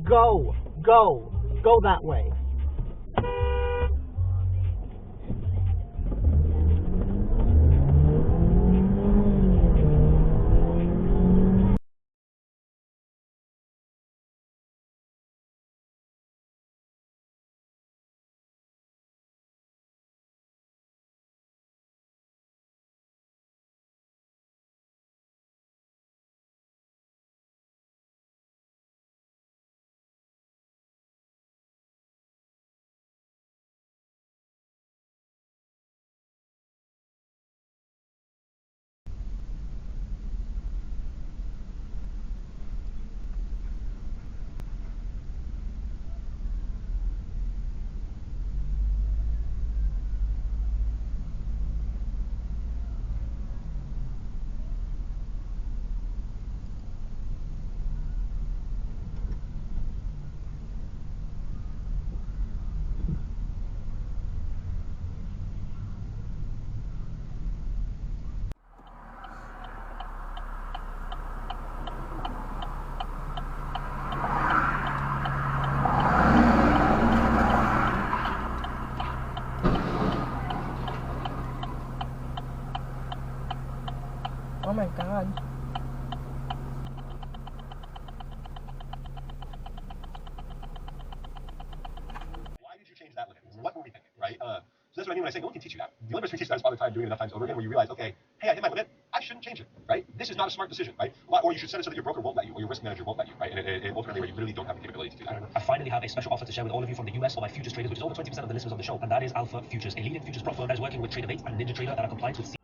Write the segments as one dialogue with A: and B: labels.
A: Go, go, go that way.
B: Oh my god.
C: Why did you change that limit? What were we thinking, right? So that's what I mean when I say no one can teach you that. The only person who teaches that is Father Time doing it enough times over again where you realize, okay, hey, I hit my limit. I shouldn't change it, right? This is not a smart decision, right? Or you should set it so that your broker won't let you, or your risk manager won't let you, right? And ultimately, where you really don't have the capability to do that.
D: I finally have a special offer to share with all of you from the US for my futures traders, which is over 20% of the listeners on the show, and that is Alpha Futures, a leading futures prop firm that is working with Trader8 and NinjaTrader that are compliant with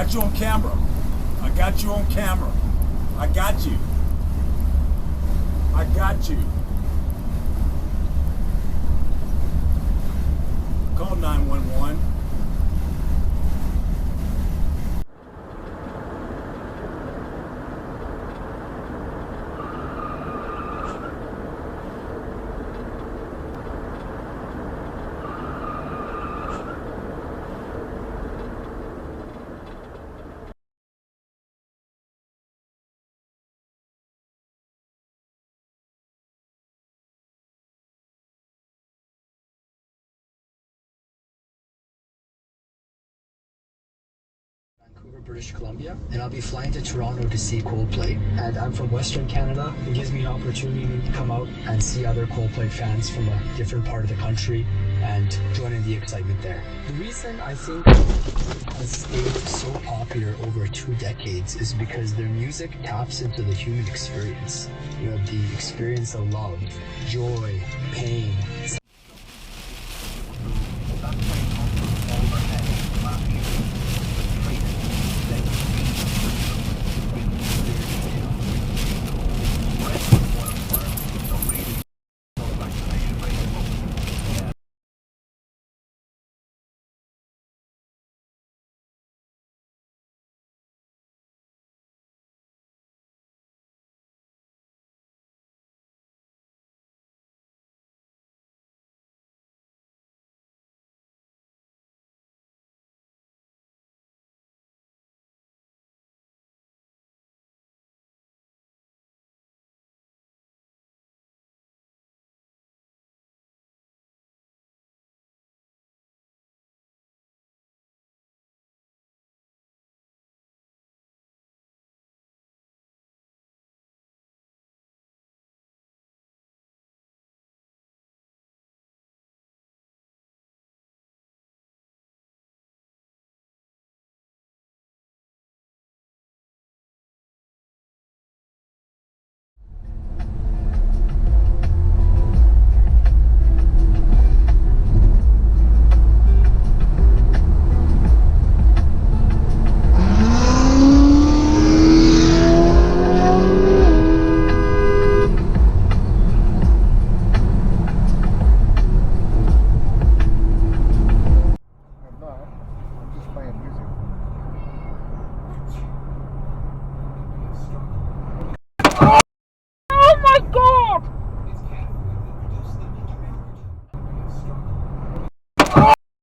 B: got you on camera. I got you on camera. I got you. I got you. Call 911.
E: Vancouver, British Columbia, and I'll be flying to Toronto to see Coldplay. And I'm from Western Canada. It gives me an opportunity to come out and see other Coldplay fans from a different part of the country and join in the excitement there. The reason I think it has stayed so popular over 2 decades is because their music taps into the human experience. You know, the experience of love, joy, pain.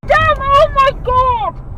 A: Damn, oh my god!